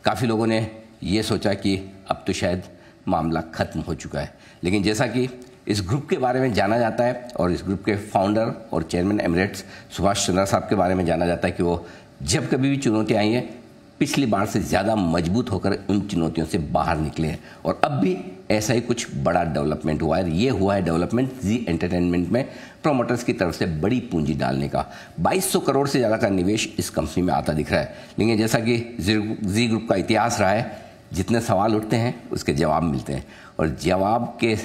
काफ़ी लोगों ने ये सोचा कि अब तो शायद मामला ख़त्म हो चुका है, लेकिन जैसा कि इस ग्रुप के बारे में जाना जाता है और इस ग्रुप के फाउंडर और चेयरमैन एमिरेट्स सुभाष चंद्रा साहब के बारे में जाना जाता है कि वो जब कभी भी चुनौतियाँ आई हैं पिछली बार से ज़्यादा मजबूत होकर उन चुनौतियों से बाहर निकले हैं और अब भी ऐसा ही कुछ बड़ा डेवलपमेंट हुआ है। ये हुआ है डेवलपमेंट जी एंटरटेनमेंट में प्रमोटर्स की तरफ से बड़ी पूंजी डालने का। 2200 करोड़ से ज़्यादा का निवेश इस कंपनी में आता दिख रहा है। लेकिन जैसा कि जी ग्रुप का इतिहास रहा है, जितने सवाल उठते हैं उसके जवाब मिलते हैं और जवाब के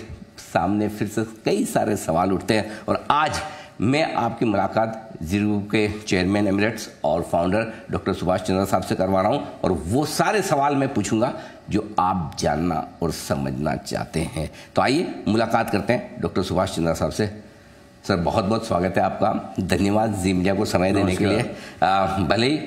सामने फिर से कई सारे सवाल उठते हैं। और आज मैं आपकी मुलाकात जी ग्रुप के चेयरमैन एमिरेट्स और फाउंडर डॉक्टर सुभाष चंद्रा साहब से करवा रहा हूं और वो सारे सवाल मैं पूछूंगा जो आप जानना और समझना चाहते हैं। तो आइए मुलाकात करते हैं डॉक्टर सुभाष चंद्रा साहब से। सर, बहुत बहुत स्वागत है आपका। धन्यवाद जी मीडिया को समय देने के लिए। भले ही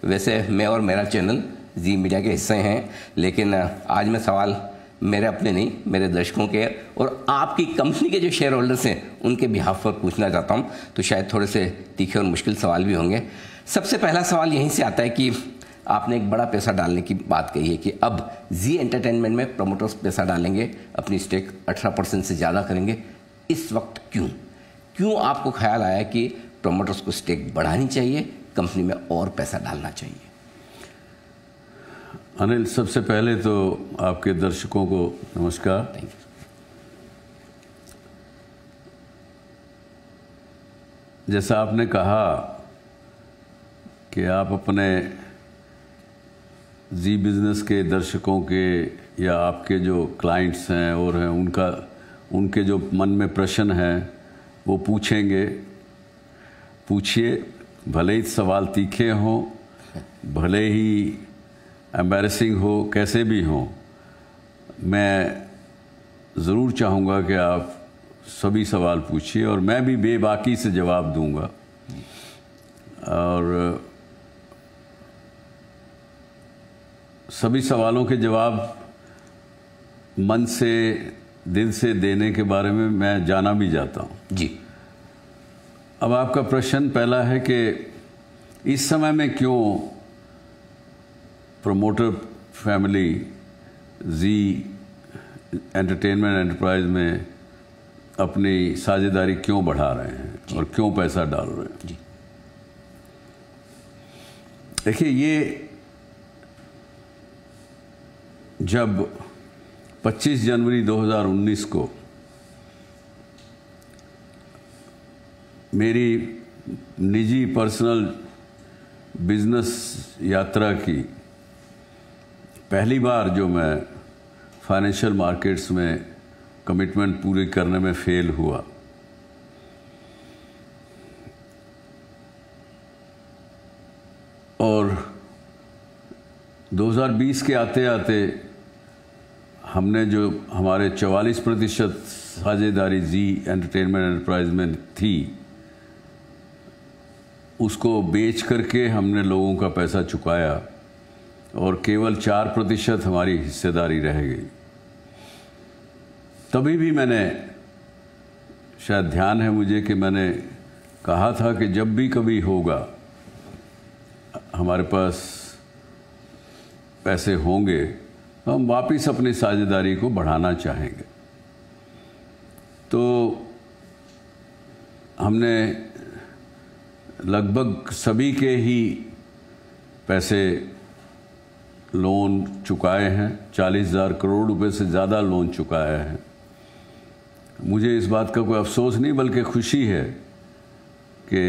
वैसे मैं और मेरा चैनल जी मीडिया के हिस्से हैं, लेकिन आज मैं सवाल मेरे अपने नहीं, मेरे दर्शकों के और आपकी कंपनी के जो शेयर होल्डर्स हैं उनके बिहाफ पर पूछना चाहता हूं। तो शायद थोड़े से तीखे और मुश्किल सवाल भी होंगे। सबसे पहला सवाल यहीं से आता है कि आपने एक बड़ा पैसा डालने की बात कही है कि अब जी एंटरटेनमेंट में प्रमोटर्स पैसा डालेंगे, अपनी स्टेक 18% से ज़्यादा करेंगे। इस वक्त क्यों आपको ख्याल आया कि प्रमोटर्स को स्टेक बढ़ानी चाहिए, कंपनी में और पैसा डालना चाहिए? अनिल, सबसे पहले तो आपके दर्शकों को नमस्कार। Thank you. जैसा आपने कहा कि आप अपने जी बिजनेस के दर्शकों के या आपके जो क्लाइंट्स हैं और हैं उनके जो मन में प्रश्न हैं वो पूछेंगे। पूछिए, भले ही सवाल तीखे हों, भले ही एम्बैरेसिंग हो, कैसे भी हो, मैं ज़रूर चाहूँगा कि आप सभी सवाल पूछिए और मैं भी बेबाकी से जवाब दूंगा। और सभी सवालों के जवाब मन से, दिल से देने के बारे में मैं जाना भी जाता हूँ जी। अब आपका प्रश्न पहला है कि इस समय में क्यों प्रमोटर फैमिली जी एंटरटेनमेंट एंटरप्राइज में अपनी साझेदारी क्यों बढ़ा रहे हैं और क्यों पैसा डाल रहे हैं जी। देखिए, ये जब 25 जनवरी 2019 को मेरी निजी पर्सनल बिजनेस यात्रा की पहली बार जो मैं फाइनेंशियल मार्केट्स में कमिटमेंट पूरी करने में फेल हुआ, और 2020 के आते आते हमने जो हमारे 44% साझेदारी जी एंटरटेनमेंट एंटरप्राइज में थी उसको बेच करके हमने लोगों का पैसा चुकाया और केवल 4% हमारी हिस्सेदारी रह गई। तभी भी मैंने, शायद ध्यान है मुझे कि मैंने कहा था कि जब भी कभी होगा हमारे पास पैसे होंगे तो हम वापस अपनी साझेदारी को बढ़ाना चाहेंगे। तो हमने लगभग सभी के ही पैसे लोन चुकाए हैं। 40,000 करोड़ रुपए से ज़्यादा लोन चुकाया है। मुझे इस बात का कोई अफसोस नहीं बल्कि खुशी है कि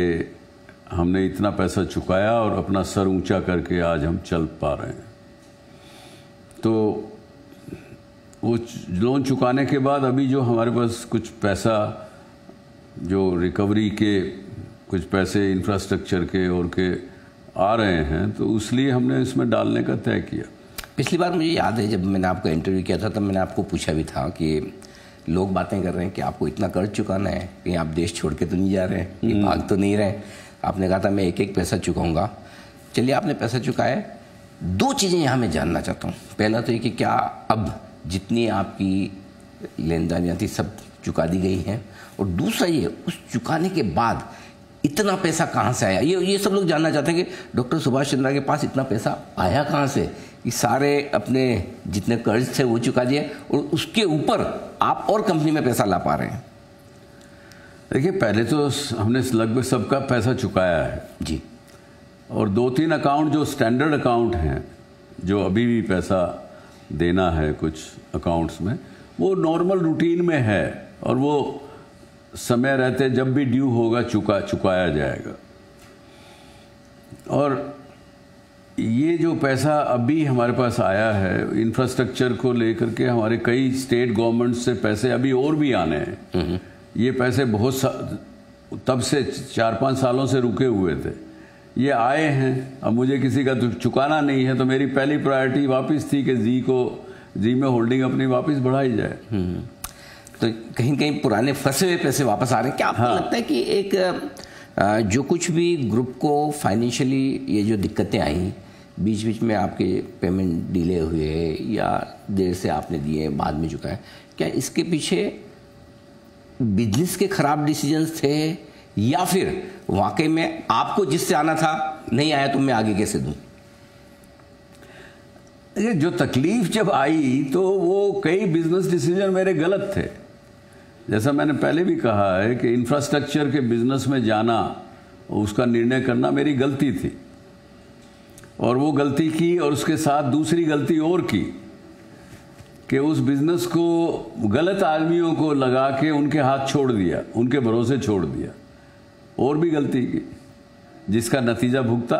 हमने इतना पैसा चुकाया और अपना सर ऊंचा करके आज हम चल पा रहे हैं। तो वो लोन चुकाने के बाद अभी जो हमारे पास कुछ पैसा, जो रिकवरी के कुछ पैसे इंफ्रास्ट्रक्चर के और के आ रहे हैं, तो इसलिए हमने इसमें डालने का तय किया। पिछली बार मुझे याद है जब मैंने आपका इंटरव्यू किया था तब मैंने आपको पूछा भी था कि लोग बातें कर रहे हैं कि आपको इतना कर्ज चुकाना है, कहीं आप देश छोड़ के तो नहीं जा रहे हैं, कहीं भाग तो नहीं रहे। आपने कहा था मैं एक एक पैसा चुकाऊंगा। चलिए, आपने पैसा चुकाया। दो चीज़ें यहाँ मैं जानना चाहता हूँ। पहला तो ये कि क्या अब जितनी आपकी लेन देन थी सब चुका दी गई हैं, और दूसरा ये उस चुकाने के बाद इतना पैसा कहाँ से आया? ये सब लोग जानना चाहते हैं कि डॉक्टर सुभाष चंद्रा के पास इतना पैसा आया कहाँ से कि सारे अपने जितने कर्ज थे वो चुका दिए और उसके ऊपर आप और कंपनी में पैसा ला पा रहे हैं? देखिए, पहले तो हमने लगभग सबका पैसा चुकाया है जी, और 2-3 अकाउंट जो स्टैंडर्ड अकाउंट हैं, जो अभी भी पैसा देना है कुछ अकाउंट्स में, वो नॉर्मल रूटीन में है और वो समय रहते जब भी ड्यू होगा चुकाया जाएगा। और ये जो पैसा अभी हमारे पास आया है इंफ्रास्ट्रक्चर को लेकर के, हमारे कई स्टेट गवर्नमेंट से पैसे अभी और भी आने हैं। ये पैसे तब से 4-5 सालों से रुके हुए थे, ये आए हैं। अब मुझे किसी का चुकाना नहीं है, तो मेरी पहली प्रायोरिटी वापस थी कि जी में होल्डिंग अपनी वापस बढ़ाई जाए। तो कहीं न कहीं पुराने फंसे हुए पैसे वापस आ रहे हैं। क्या आपको लगता है कि एक जो कुछ भी ग्रुप को फाइनेंशियली ये जो दिक्कतें आई, बीच बीच में आपके पेमेंट डिले हुए या देर से आपने दिए बाद में चुकाए, क्या इसके पीछे बिजनेस के खराब डिसीजंस थे या फिर वाकई में आपको जिससे आना था नहीं आया तो मैं आगे कैसे दूं? ये जो तकलीफ जब आई तो वो कई बिजनेस डिसीजन मेरे गलत थे। जैसा मैंने पहले भी कहा है कि इंफ्रास्ट्रक्चर के बिजनेस में जाना, उसका निर्णय करना मेरी गलती थी, और वो गलती की और उसके साथ दूसरी गलती और की कि उस बिजनेस को गलत आदमियों को लगा के उनके हाथ छोड़ दिया, उनके भरोसे छोड़ दिया, और भी गलती की जिसका नतीजा भुगता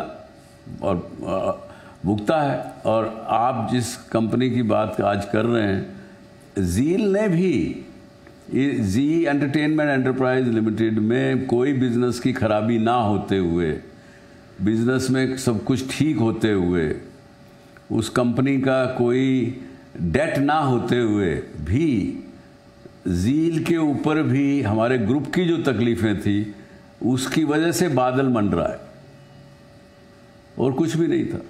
है। और आप जिस कंपनी की बात आज कर रहे हैं, ज़ील ने भी, जी एंटरटेनमेंट एंटरप्राइज लिमिटेड में कोई बिजनेस की खराबी ना होते हुए, बिजनेस में सब कुछ ठीक होते हुए, उस कंपनी का कोई डेट ना होते हुए भी, ज़ील के ऊपर भी हमारे ग्रुप की जो तकलीफ़ें थी उसकी वजह से बादल मंडरा है, और कुछ भी नहीं था।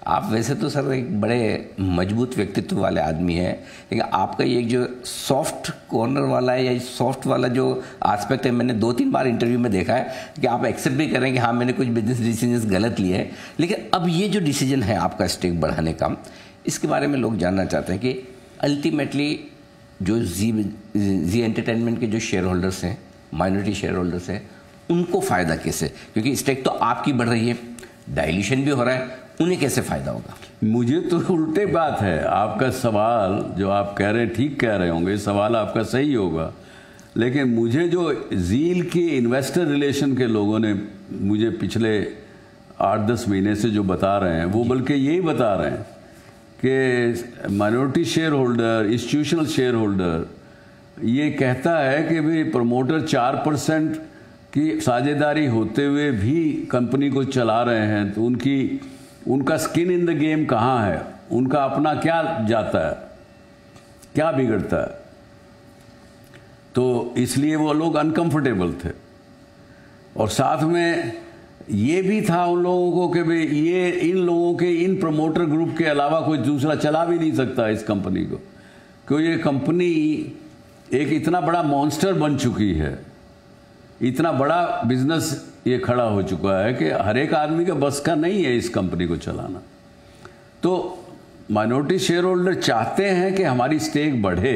आप वैसे तो सर एक बड़े मजबूत व्यक्तित्व वाले आदमी हैं, लेकिन आपका ये जो सॉफ्ट कॉर्नर वाला है या सॉफ्ट वाला जो एस्पेक्ट है, मैंने 2-3 बार इंटरव्यू में देखा है कि आप एक्सेप्ट भी करें कि हाँ मैंने कुछ बिजनेस डिसीजन गलत लिए हैं, लेकिन अब ये जो डिसीजन है आपका स्टेक बढ़ाने का, इसके बारे में लोग जानना चाहते हैं कि अल्टीमेटली जो जी एंटरटेनमेंट के जो शेयर होल्डर्स हैं, माइनॉरिटी शेयर होल्डर्स हैं, उनको फ़ायदा कैसे? क्योंकि स्टेक तो आपकी बढ़ रही है, डाइल्यूशन भी हो रहा है, उन्हें कैसे फ़ायदा होगा? मुझे तो उल्टे बात है। आपका सवाल जो आप कह रहे हैं ठीक कह रहे होंगे, सवाल आपका सही होगा, लेकिन मुझे जो ज़ील के इन्वेस्टर रिलेशन के लोगों ने मुझे पिछले 8-10 महीने से जो बता रहे हैं, वो बल्कि यही बता रहे हैं कि minority share holder, institutional share holder ये कहता है कि भाई प्रमोटर 4% की साझेदारी होते हुए भी कंपनी को चला रहे हैं, तो उनका स्किन इन द गेम कहाँ है? उनका अपना क्या जाता है, क्या बिगड़ता है? तो इसलिए वो लोग अनकंफर्टेबल थे। और साथ में ये भी था उन लोगों को कि भाई ये इन लोगों के, इन प्रमोटर ग्रुप के अलावा कोई दूसरा चला भी नहीं सकता इस कंपनी को, क्योंकि ये कंपनी एक इतना बड़ा मॉन्स्टर बन चुकी है, इतना बड़ा बिजनेस ये खड़ा हो चुका है कि हर एक आदमी का बस का नहीं है इस कंपनी को चलाना। तो माइनॉरिटी शेयर होल्डर चाहते हैं कि हमारी स्टेक बढ़े,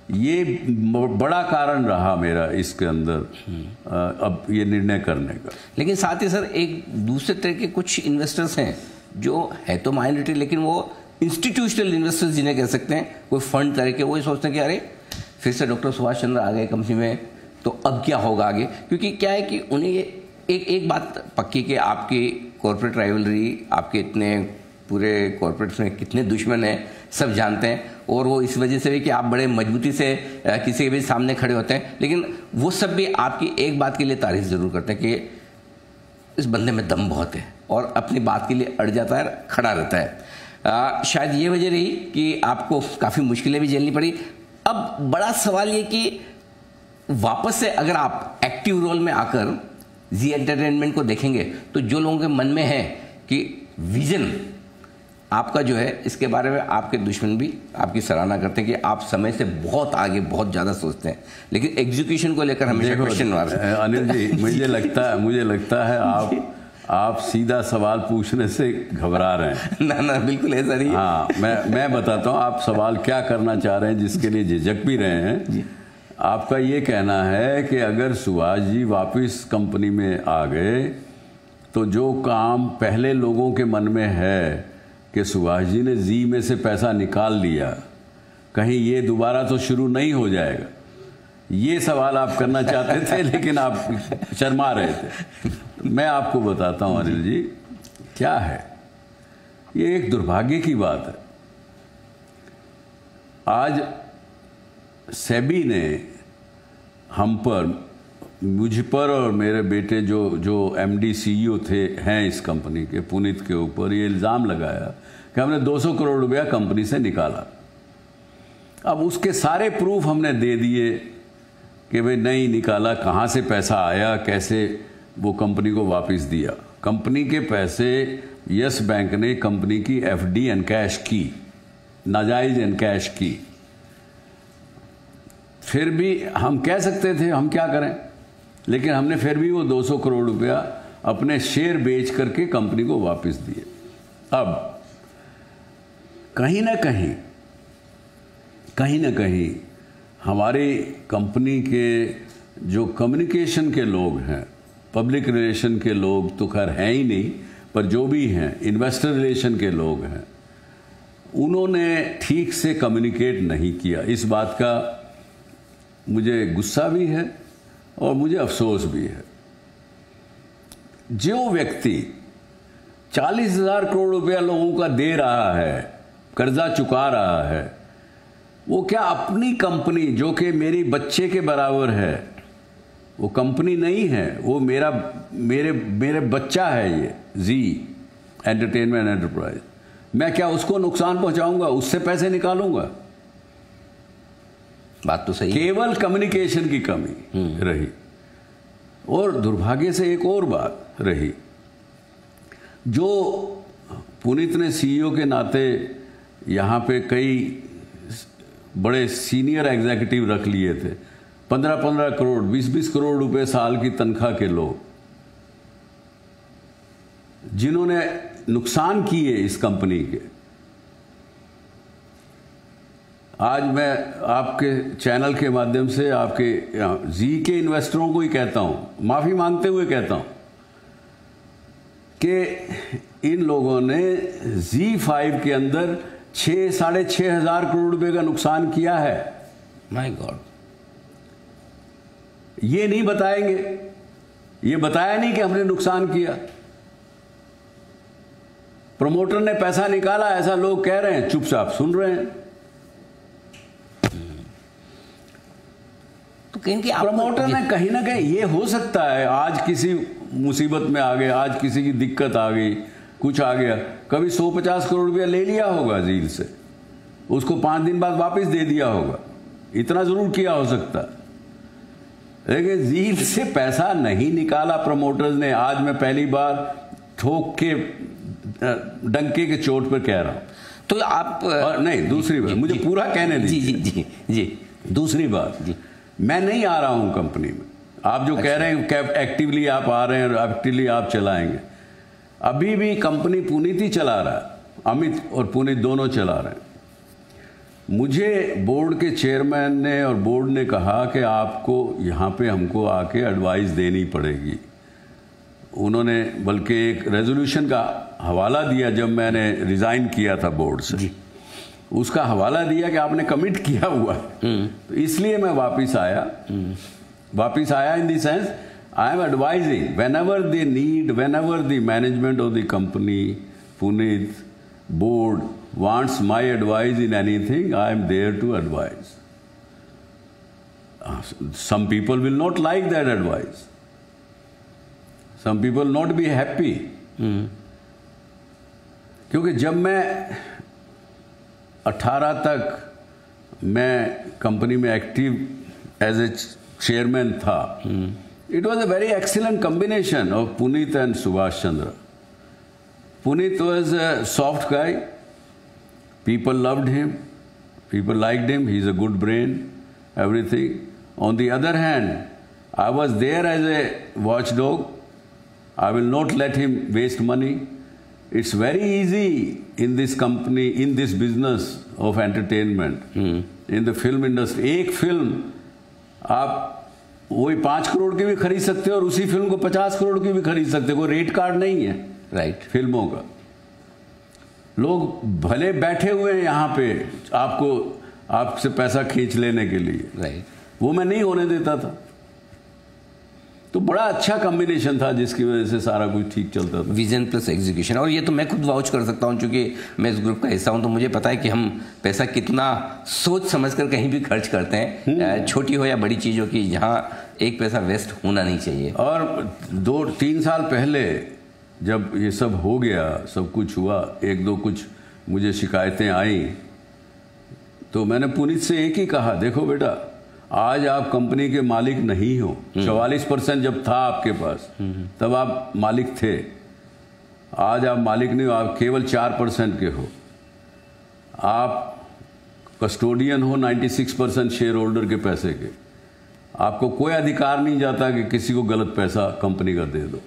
ये बड़ा कारण रहा मेरा इसके अंदर अब ये निर्णय करने का। लेकिन साथ ही सर एक दूसरे तरह के कुछ इन्वेस्टर्स हैं जो है तो माइनॉरिटी, लेकिन वो इंस्टीट्यूशनल इन्वेस्टर्स जिन्हें कह सकते हैं, कोई फंड तरह के, वो सोचते हैं कि अरे फिर से डॉक्टर सुभाष चंद्र आ गए कंपनी में, तो अब क्या होगा आगे? क्योंकि क्या है कि उन्हें ये एक बात पक्की कि आपकी कॉर्पोरेट राइवलरी, आपके इतने पूरे कॉर्पोरेट्स में कितने दुश्मन हैं सब जानते हैं, और वो इस वजह से भी कि आप बड़े मजबूती से किसी के भी सामने खड़े होते हैं, लेकिन वो सब भी आपकी एक बात के लिए तारीफ ज़रूर करते हैं कि इस बंदे में दम बहुत है और अपनी बात के लिए अड़ जाता है, खड़ा रहता है। शायद ये वजह रही कि आपको काफ़ी मुश्किलें भी झेलनी पड़ी। अब बड़ा सवाल ये कि वापस से अगर आप एक्टिव रोल में आकर जी एंटरटेनमेंट को देखेंगे तो जो लोगों के मन में है कि विजन आपका जो है, इसके बारे में आपके दुश्मन भी आपकी सराहना करते हैं कि आप समय से बहुत आगे, बहुत ज़्यादा सोचते हैं, लेकिन एग्जीक्यूशन को लेकर हमेशा क्वेश्चन मार्क है। अनिल जी, मुझे लगता है आप सीधा सवाल पूछने से घबरा रहे हैं। ना ना, बिल्कुल ऐसा नहीं। हाँ, मैं बताता हूँ आप सवाल क्या करना चाह रहे हैं, जिसके लिए झिझक भी रहे हैं जी। आपका ये कहना है कि अगर सुभाष जी वापस कंपनी में आ गए तो जो काम पहले लोगों के मन में है कि सुभाष जी ने जी में से पैसा निकाल लिया, कहीं ये दोबारा तो शुरू नहीं हो जाएगा, ये सवाल आप करना चाहते थे लेकिन आप शर्मा रहे थे। मैं आपको बताता हूं अनिल जी क्या है, ये एक दुर्भाग्य की बात है। आज सेबी ने हम पर, मुझ पर और मेरे बेटे जो एमडी सीईओ थे हैं इस कंपनी के, पुनीत के ऊपर ये इल्ज़ाम लगाया कि हमने 200 करोड़ रुपया कंपनी से निकाला। अब उसके सारे प्रूफ हमने दे दिए कि भाई नहीं निकाला, कहाँ से पैसा आया, कैसे वो कंपनी को वापस दिया। कंपनी के पैसे यस बैंक ने कंपनी की एफडी एनकैश की, नाजायज एनकैश की। फिर भी हम कह सकते थे हम क्या करें, लेकिन हमने फिर भी वो 200 करोड़ रुपया अपने शेयर बेच करके कंपनी को वापस दिए। अब कहीं ना कहीं हमारी कंपनी के जो कम्युनिकेशन के लोग हैं, पब्लिक रिलेशन के लोग तो खैर हैं ही नहीं, पर जो भी हैं इन्वेस्टर रिलेशन के लोग हैं, उन्होंने ठीक से कम्युनिकेट नहीं किया। इस बात का मुझे गुस्सा भी है और मुझे अफसोस भी है। जो व्यक्ति 40,000 करोड़ रुपया लोगों का दे रहा है, कर्जा चुका रहा है, वो क्या अपनी कंपनी जो कि मेरी बच्चे के बराबर है, वो कंपनी नहीं है, वो मेरे बच्चा है, ये जी एंटरटेनमेंट एंटरप्राइज, मैं क्या उसको नुकसान पहुंचाऊंगा, उससे पैसे निकालूंगा? बात तो सही। केवल कम्युनिकेशन की कमी रही। और दुर्भाग्य से एक और बात रही, जो पुनीत ने सीईओ के नाते यहाँ पे कई बड़े सीनियर एग्जीक्यूटिव रख लिए थे, 15-15 करोड़ 20-20 करोड़ रुपए साल की तनख्वाह के लोग, जिन्होंने नुकसान किए इस कंपनी के। आज मैं आपके चैनल के माध्यम से आपके जी के इन्वेस्टरों को ही कहता हूं, माफी मांगते हुए कहता हूं कि इन लोगों ने Z5 के अंदर 6-6.5 हजार करोड़ रुपए का नुकसान किया है। माय गॉड, ये नहीं बताएंगे, ये बताया नहीं कि हमने नुकसान किया। प्रमोटर ने पैसा निकाला ऐसा लोग कह रहे हैं, चुपचाप सुन रहे हैं। तो कहेंगे प्रमोटर ने कहीं ना कहीं, ये हो सकता है आज किसी मुसीबत में आ गए, आज किसी की दिक्कत आ गई, कुछ आ गया, कभी 150 करोड़ रुपया ले लिया होगा जील से, उसको 5 दिन बाद वापस दे दिया होगा, इतना जरूर किया हो सकता। लेकिन जील से पैसा नहीं निकाला प्रमोटर्स ने। आज मैं पहली बार ठोक के डंके के चोट पर कह रहा हूं। तो आप नहीं, दूसरी बात मुझे पूरा कहने दीजिए। जी जी जी। दूसरी बात जी, मैं नहीं आ रहा हूं कंपनी में। आप जो कह रहे हैं एक्टिवली आप आ रहे हैं, एक्टिवली आप चलाएंगे, अभी भी कंपनी पुनीत ही चला रहा है, अमित और पुनीत दोनों चला रहे हैं। मुझे बोर्ड के चेयरमैन ने और बोर्ड ने कहा कि आपको यहाँ पे हमको आके एडवाइस देनी पड़ेगी। उन्होंने बल्कि एक रेजोल्यूशन का हवाला दिया जब मैंने रिजाइन किया था बोर्ड से, उसका हवाला दिया कि आपने कमिट किया हुआ है। तो इसलिए मैं वापस आया in the sense I am advising whenever they need, whenever the management of the company, Puneet, board wants my advice in anything, I am there to advise. Some people will not like that advice. Some people not be happy. क्योंकि जब मैं 18 तक मैं company में active as a chairman था, it was a very excellent combination of Puneet and Subhash Chandra. Puneet was a soft guy. People loved him. People liked him. He's a good brain, everything. On the other hand, I was there as a watchdog. I will not let him waste money. It's very easy in this company, in this business of entertainment, in the film industry. एक film आप वही 5 करोड़ की भी खरीद सकते हो और उसी फिल्म को 50 करोड़ की भी खरीद सकते हो। कोई रेट कार्ड नहीं है राइट फिल्मों का। लोग भले बैठे हुए हैं यहाँ पे आपसे पैसा खींच लेने के लिए, राइट, वो मैं नहीं होने देता था। तो बड़ा अच्छा कॉम्बिनेशन था जिसकी वजह से सारा कुछ ठीक चलता था। Vision plus execution. और ये तो मैं खुद वाउच कर सकता हूँ, क्योंकि मैं इस ग्रुप का हिस्सा हूँ, तो मुझे पता है कि हम पैसा कितना सोच समझकर कहीं भी खर्च करते हैं, छोटी हो या बड़ी चीज़ हो, कि जहाँ एक पैसा वेस्ट होना नहीं चाहिए। और 2-3 साल पहले जब ये सब हो गया, सब कुछ हुआ, 1-2 कुछ मुझे शिकायतें आई, तो मैंने पुनीत से एक ही कहा, देखो बेटा, आज आप कंपनी के मालिक नहीं हो। 44% जब था आपके पास तब आप मालिक थे, आज आप मालिक नहीं हो, आप केवल 4% के हो। आप कस्टोडियन हो 96% शेयर होल्डर के पैसे के। आपको कोई अधिकार नहीं जाता कि किसी को गलत पैसा कंपनी का दे दो।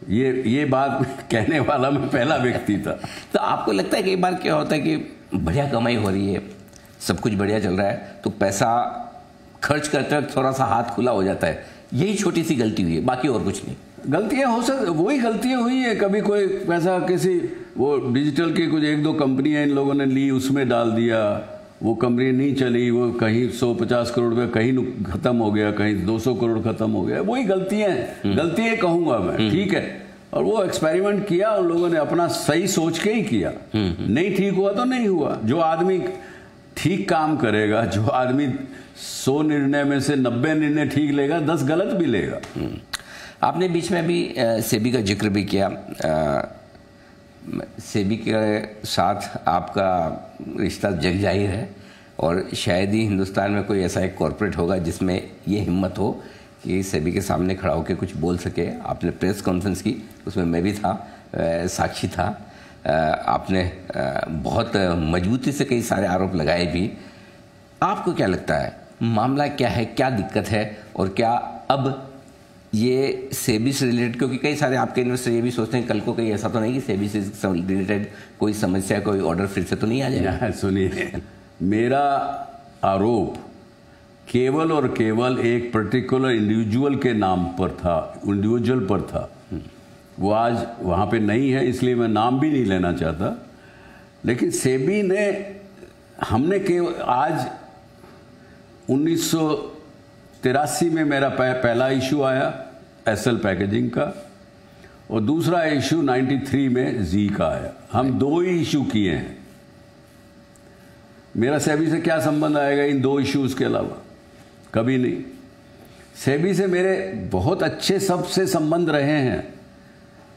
ये बात कहने वाला मैं पहला व्यक्ति था। तो आपको लगता है कई बार क्या होता है कि बढ़िया कमाई हो रही है, सब कुछ बढ़िया चल रहा है, तो पैसा खर्च करते वक्त थोड़ा सा हाथ खुला हो जाता है, यही छोटी सी गलती हुई है, बाकी और कुछ नहीं? गलतियां हो सकती, वही गलतियां हुई है। कभी कोई पैसा किसी वो डिजिटल की कुछ 1-2 कंपनियां इन लोगों ने ली, उसमें डाल दिया, वो कंपनी नहीं चली, वो कहीं 150 करोड़ रुपये कहीं खत्म हो गया, कहीं 200 करोड़ खत्म हो गया। वही गलतियां हैं, गलतियां कहूंगा मैं, ठीक है। और वो एक्सपेरिमेंट किया उन लोगों ने, अपना सही सोच के ही किया। नहीं ठीक हुआ तो नहीं हुआ। जो आदमी ठीक काम करेगा, जो आदमी 100 निर्णय में से 90 निर्णय ठीक लेगा, 10 गलत भी लेगा। आपने बीच में अभी सेबी का जिक्र भी किया। सेबी के साथ आपका रिश्ता जग जाहिर है, और शायद ही हिंदुस्तान में कोई ऐसा एक कॉरपोरेट होगा जिसमें ये हिम्मत हो कि सेबी के सामने खड़ा होकर कुछ बोल सके। आपने प्रेस कॉन्फ्रेंस की, उसमें मैं भी था, साक्षी था। आपने बहुत मजबूती से कई सारे आरोप लगाए भी। आपको क्या लगता है, मामला क्या है, क्या दिक्कत है, और क्या अब ये सेबी से रिलेटेड, क्योंकि कई सारे आपके इन्वेस्टर ये भी सोचते हैं कल को कहीं ऐसा तो नहीं कि सेबी से रिलेटेड कोई समस्या, कोई ऑर्डर फिर से तो नहीं आ जाएगा? सुनिए, मेरा आरोप केवल और केवल एक पर्टिकुलर इंडिविजुअल के नाम पर था, इंडिविजुअल पर था। वो आज वहाँ पे नहीं है, इसलिए मैं नाम भी नहीं लेना चाहता। लेकिन सेबी ने, हमने केवल आज 1983 में मेरा पहला इशू आया एसएल पैकेजिंग का, और दूसरा इशू 93 में जी का आया। हम 2 ही इशू किए हैं। मेरा सेबी से क्या संबंध आएगा इन 2 इश्यूज के अलावा? कभी नहीं। सेबी से मेरे बहुत अच्छे सबसे संबंध रहे हैं,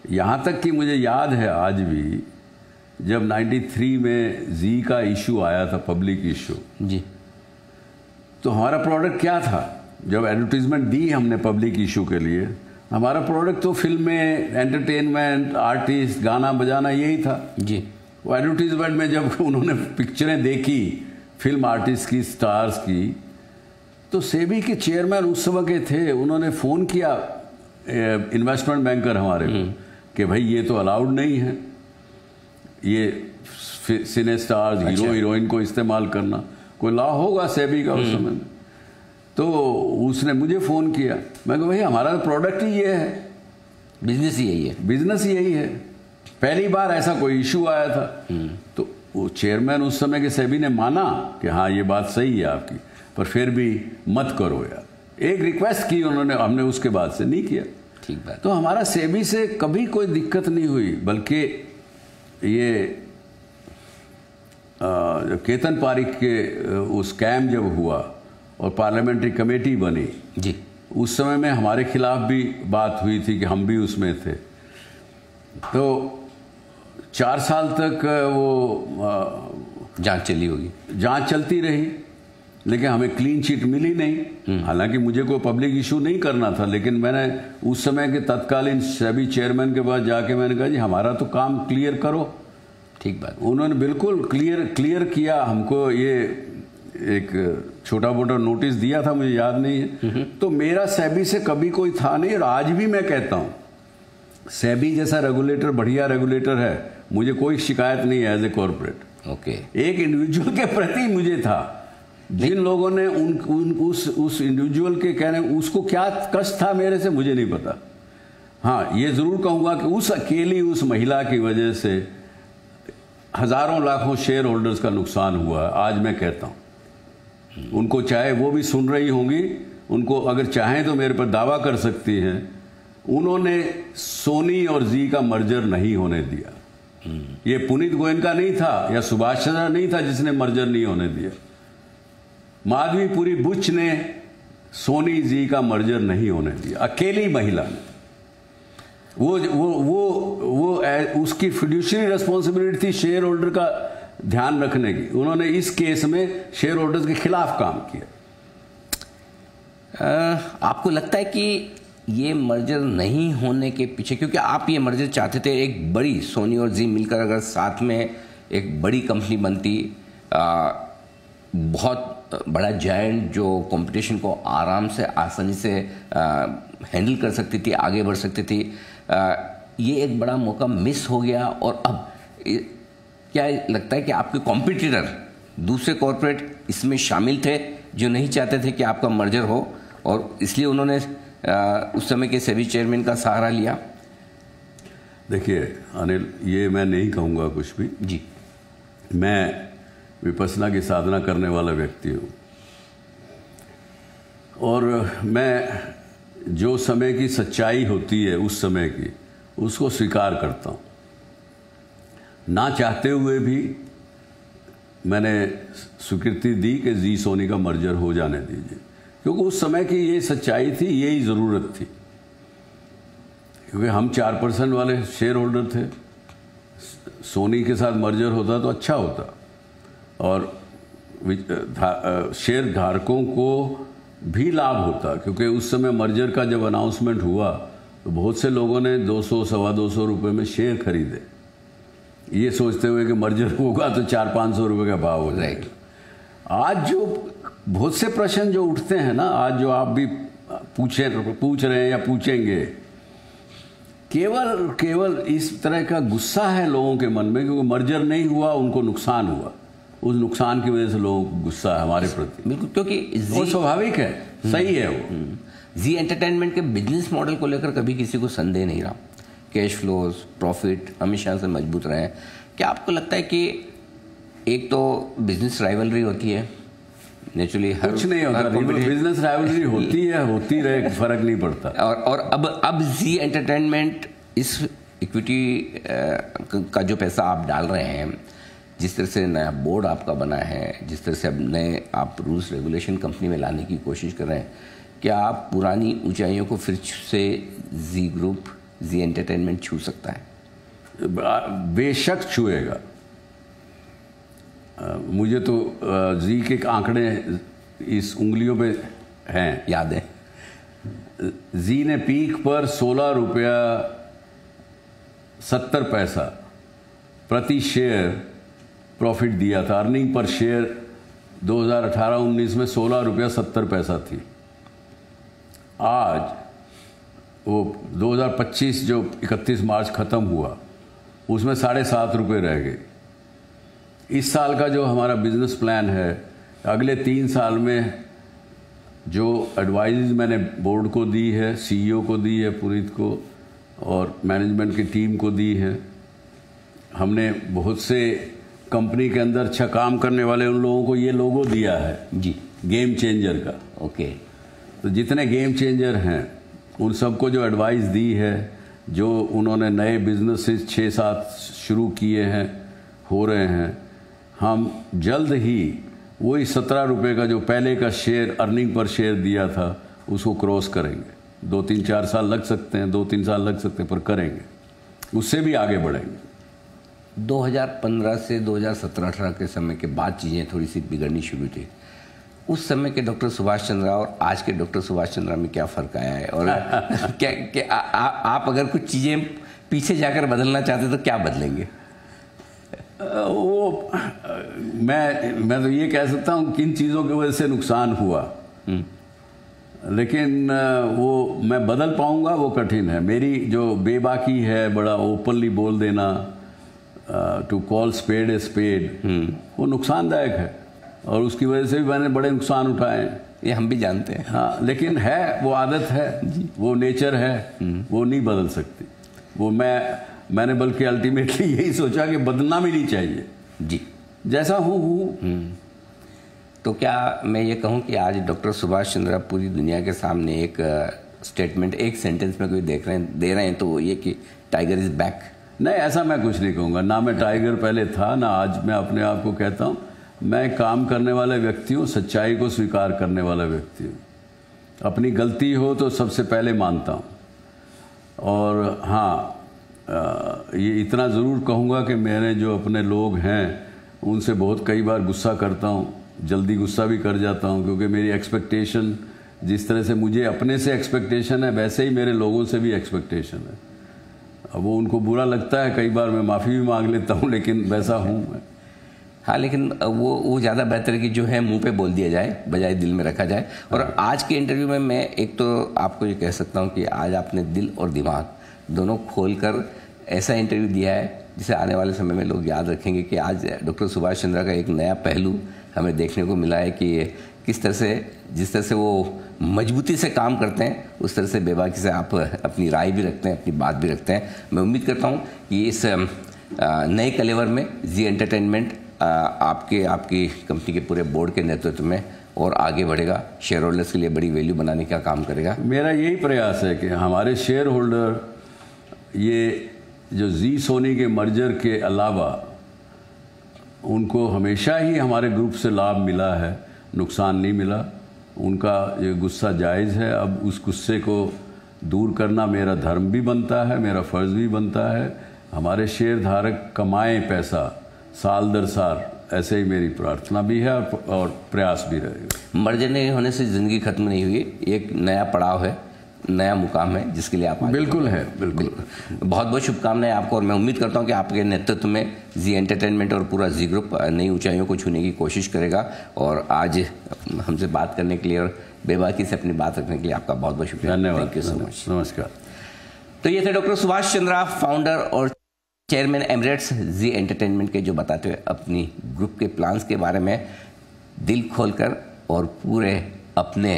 यहाँ तक कि मुझे याद है आज भी, जब 93 में जी का इशू आया था, पब्लिक इशू जी, तो हमारा प्रोडक्ट क्या था? जब एडवर्टीजमेंट दी हमने पब्लिक इशू के लिए, हमारा प्रोडक्ट तो फिल्में, एंटरटेनमेंट, आर्टिस्ट, गाना बजाना, यही था जी। वो एडवर्टीजमेंट में जब उन्होंने पिक्चरें देखी फिल्म आर्टिस्ट की, स्टार्स की, तो सेबी के चेयरमैन उस समय के थे, उन्होंने फ़ोन किया इन्वेस्टमेंट बैंकर हमारे को कि भाई ये तो अलाउड नहीं है, ये सिने स्टार्स, हीरो हीरोइन को इस्तेमाल करना, कोई लॉ होगा सेबी का उस समय में। तो उसने मुझे फ़ोन किया, मैं कहा भाई हमारा प्रोडक्ट ही ये है, बिजनेस ही यही है, बिजनेस ही यही है। पहली बार ऐसा कोई इशू आया था। तो वो चेयरमैन उस समय के सेबी ने माना कि हाँ ये बात सही है आपकी, पर फिर भी मत करो यार। एक रिक्वेस्ट की उन्होंने, हमने उसके बाद से नहीं किया। ठीक बात। तो हमारा सेबी से कभी कोई दिक्कत नहीं हुई, बल्कि ये जब केतन पारिक के उस स्कैम जब हुआ और पार्लियामेंट्री कमेटी बनी जी, उस समय में हमारे खिलाफ भी बात हुई थी कि हम भी उसमें थे। तो 4 साल तक वो जांच चली होगी, जांच चलती रही, लेकिन हमें क्लीन चिट मिली नहीं। हालांकि मुझे कोई पब्लिक इशू नहीं करना था, लेकिन मैंने उस समय के तत्कालीन सेबी चेयरमैन के पास जाके मैंने कहा जी हमारा तो काम क्लियर करो। ठीक बात। उन्होंने बिल्कुल क्लियर किया हमको। ये एक छोटा मोटा नोटिस दिया था, मुझे याद नहीं है। तो मेरा सेबी से कभी कोई था नहीं, और आज भी मैं कहता हूँ सेबी जैसा रेगुलेटर बढ़िया रेगुलेटर है, मुझे कोई शिकायत नहीं है एज ए कॉर्पोरेट। ओके। एक इंडिविजुअल के प्रति मुझे था, जिन लोगों ने उस इंडिविजुअल के कहने, उसको क्या कष्ट था मेरे से मुझे नहीं पता। हाँ, ये जरूर कहूंगा कि उस अकेली उस महिला की वजह से हजारों लाखों शेयर होल्डर्स का नुकसान हुआ है। आज मैं कहता हूं उनको, चाहे वो भी सुन रही होंगी, उनको अगर चाहें तो मेरे पर दावा कर सकती हैं, उन्होंने सोनी और जी का मर्जर नहीं होने दिया। ये पुनीत गोयनका नहीं था या सुभाष चंद्र नहीं था जिसने मर्जर नहीं होने दिया। माधवीपुरी बुच ने सोनी जी का मर्जर नहीं होने दिया, अकेली महिला ने। वो उसकी फिड्यूशियरी रिस्पॉन्सिबिलिटी थी शेयर होल्डर का ध्यान रखने की। उन्होंने इस केस में शेयर होल्डर्स के खिलाफ काम किया। आपको लगता है कि ये मर्जर नहीं होने के पीछे, क्योंकि आप ये मर्जर चाहते थे, एक बड़ी सोनी और जी मिलकर अगर साथ में एक बड़ी कंपनी बनती, बहुत बड़ा जायंट जो कंपटीशन को आराम से आसानी से हैंडल कर सकती थी, आगे बढ़ सकती थी, ये एक बड़ा मौका मिस हो गया। और अब क्या लगता है कि आपके कॉम्पिटिटर दूसरे कॉर्पोरेट इसमें शामिल थे जो नहीं चाहते थे कि आपका मर्जर हो, और इसलिए उन्होंने उस समय के सेबी चेयरमैन का सहारा लिया? देखिए अनिल, ये मैं नहीं कहूँगा कुछ भी जी। मैं विपස්සना की साधना करने वाला व्यक्ति हूँ, और मैं जो समय की सच्चाई होती है उस समय की, उसको स्वीकार करता हूँ। ना चाहते हुए भी मैंने स्वीकृति दी कि जी सोनी का मर्जर हो जाने दीजिए, क्योंकि उस समय की ये सच्चाई थी, यही ज़रूरत थी। क्योंकि हम 4% वाले शेयर होल्डर थे, सोनी के साथ मर्जर होता तो अच्छा होता, और शेयर धारकों को भी लाभ होता, क्योंकि उस समय मर्जर का जब अनाउंसमेंट हुआ तो बहुत से लोगों ने 200 सवा 200 रुपये में शेयर खरीदे, ये सोचते हुए कि मर्जर होगा तो 400-500 रुपये का भाव हो जाएगा। आज जो बहुत से प्रश्न जो उठते हैं ना, आज जो आप भी पूछ रहे हैं या पूछेंगे, केवल इस तरह का गुस्सा है लोगों के मन में, क्योंकि मर्जर नहीं हुआ, उनको नुकसान हुआ, उस नुकसान की वजह से लोगों को गुस्सा है हमारे प्रति। बिल्कुल, क्योंकि वो स्वाभाविक है, सही है। वो जी एंटरटेनमेंट के बिजनेस मॉडल को लेकर कभी किसी को संदेह नहीं रहा, कैश फ्लोज, प्रॉफिट हमेशा से मजबूत रहे हैं। क्या आपको लगता है कि एक तो बिजनेस राइवलरी होती है नेचुरली, कुछ नहीं होता, बिजनेस राइवलरी होती है, होती रहे, फर्क नहीं पड़ता। और अब जी एंटरटेनमेंट इस इक्विटी का जो पैसा आप डाल रहे हैं, जिस तरह से नया बोर्ड आपका बना है, जिस तरह से अब नए आप रूल्स रेगुलेशन कंपनी में लाने की कोशिश कर रहे हैं, क्या आप पुरानी ऊंचाइयों को फिर से जी ग्रुप, जी एंटरटेनमेंट छू सकता है? बेशक छुएगा। मुझे तो जी के आंकड़े इस उंगलियों पे हैं, याद है। जी ने पीक पर 16 रुपया 70 पैसा प्रति शेयर प्रॉफिट दिया था। अर्निंग पर शेयर 2018-19 में 16 रुपया 70 पैसा थी। आज वो 2025 जो 31 मार्च ख़त्म हुआ, उसमें 7.5 रुपये रह गए। इस साल का जो हमारा बिजनेस प्लान है, अगले 3 साल में जो एडवाइस मैंने बोर्ड को दी है, सीईओ को दी है, पुनीत को, और मैनेजमेंट की टीम को दी है, हमने बहुत से कंपनी के अंदर अच्छा काम करने वाले उन लोगों को ये लोगो दिया है जी, गेम चेंजर का। ओके। तो जितने गेम चेंजर हैं उन सबको जो एडवाइस दी है, जो उन्होंने नए बिजनेसेस 6-7 शुरू किए हैं, हो रहे हैं, हम जल्द ही वही 17 रुपये का जो पहले का शेयर अर्निंग पर शेयर दिया था उसको क्रॉस करेंगे। 2-3-4 साल लग सकते हैं, 2-3 साल लग सकते हैं, पर करेंगे, उससे भी आगे बढ़ेंगे। 2015 से 2017-18 के समय के बाद चीज़ें थोड़ी सी बिगड़नी शुरू थी। उस समय के डॉक्टर सुभाष चंद्रा और आज के डॉक्टर सुभाष चंद्रा में क्या फ़र्क आया है, और आप अगर कुछ चीज़ें पीछे जाकर बदलना चाहते तो क्या बदलेंगे? वो मैं तो ये कह सकता हूँ किन चीज़ों की वजह से नुकसान हुआ, लेकिन वो मैं बदल पाऊंगा वो कठिन है। मेरी जो बेबाकी है, बड़ा ओपनली बोल देना, to call spade a spade, वो नुकसानदायक है और उसकी वजह से भी मैंने बड़े नुकसान उठाए हैं, ये हम भी जानते हैं। हाँ, लेकिन है वो आदत है, वो नेचर है, वो नहीं बदल सकती। वो मैंने बल्कि अल्टीमेटली यही सोचा कि बदलना भी नहीं चाहिए जी, जैसा हूँ। तो क्या मैं ये कहूँ कि आज डॉक्टर सुभाष चंद्रा पूरी दुनिया के सामने एक स्टेटमेंट, एक सेंटेंस में कोई दे रहे हैं तो ये कि टाइगर इज बैक? नहीं, ऐसा मैं कुछ नहीं कहूँगा। ना मैं टाइगर पहले था, ना आज मैं अपने आप को कहता हूँ। मैं काम करने वाला व्यक्ति हूँ, सच्चाई को स्वीकार करने वाला व्यक्ति हूँ। अपनी गलती हो तो सबसे पहले मानता हूँ। और हाँ, ये इतना ज़रूर कहूँगा कि मेरे जो अपने लोग हैं उनसे बहुत कई बार गुस्सा करता हूँ, जल्दी गुस्सा भी कर जाता हूँ, क्योंकि मेरी एक्सपेक्टेशन, जिस तरह से मुझे अपने से एक्सपेक्टेशन है वैसे ही मेरे लोगों से भी एक्सपेक्टेशन है। अब वो उनको बुरा लगता है, कई बार मैं माफ़ी भी मांग लेता हूँ, लेकिन वैसा हूँ मैं। हाँ, लेकिन वो ज़्यादा बेहतर है कि जो है मुंह पे बोल दिया जाए बजाय दिल में रखा जाए। और आज के इंटरव्यू में मैं एक तो आपको ये कह सकता हूँ कि आज आपने दिल और दिमाग दोनों खोलकर ऐसा इंटरव्यू दिया है जिसे आने वाले समय में लोग याद रखेंगे कि आज डॉक्टर सुभाष चंद्रा का एक नया पहलू हमें देखने को मिला है कि किस तरह से, जिस तरह से वो मजबूती से काम करते हैं, उस तरह से बेबाकी से आप अपनी राय भी रखते हैं, अपनी बात भी रखते हैं। मैं उम्मीद करता हूँ कि इस नए कलेवर में जी एंटरटेनमेंट आपकी कंपनी के पूरे बोर्ड के नेतृत्व में और आगे बढ़ेगा, शेयर होल्डर्स के लिए बड़ी वैल्यू बनाने का काम करेगा। मेरा यही प्रयास है कि हमारे शेयर होल्डर, ये जो जी सोनी के मर्जर के अलावा उनको हमेशा ही हमारे ग्रुप से लाभ मिला है, नुकसान नहीं मिला। उनका ये गुस्सा जायज़ है। अब उस गुस्से को दूर करना मेरा धर्म भी बनता है, मेरा फ़र्ज़ भी बनता है। हमारे शेयर धारक कमाएं पैसा साल दर साल, ऐसे ही मेरी प्रार्थना भी है और प्रयास भी रहेगा। मर्जर नहीं होने से ज़िंदगी खत्म नहीं हुई, एक नया पड़ाव है, नया मुकाम है जिसके लिए आप बिल्कुल है। बिल्कुल। बहुत बहुत शुभकामनाएं आपको। और मैं उम्मीद करता हूं कि आपके नेतृत्व में जी एंटरटेनमेंट और पूरा जी ग्रुप नई ऊंचाइयों को छूने की कोशिश करेगा। और आज हमसे बात करने के लिए और बेबाकी से अपनी बात रखने के लिए आपका बहुत बहुत शुक्रिया। धन्यवाद। Thank you so much. नमस्कार। तो ये थे डॉक्टर सुभाष चंद्रा, फाउंडर और चेयरमैन एमिरेट्स जी एंटरटेनमेंट के, जो बताते हुए अपनी ग्रुप के प्लान्स के बारे में दिल खोलकर और पूरे अपने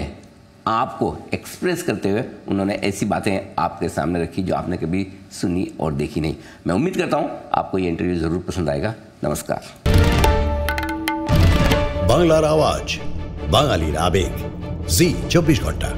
आप को एक्सप्रेस करते हुए उन्होंने ऐसी बातें आपके सामने रखी जो आपने कभी सुनी और देखी नहीं। मैं उम्मीद करता हूं आपको ये इंटरव्यू जरूर पसंद आएगा। नमस्कार। বাংলার আওয়াজ, বাঙালির আবেগ, জি 24 ঘন্টা।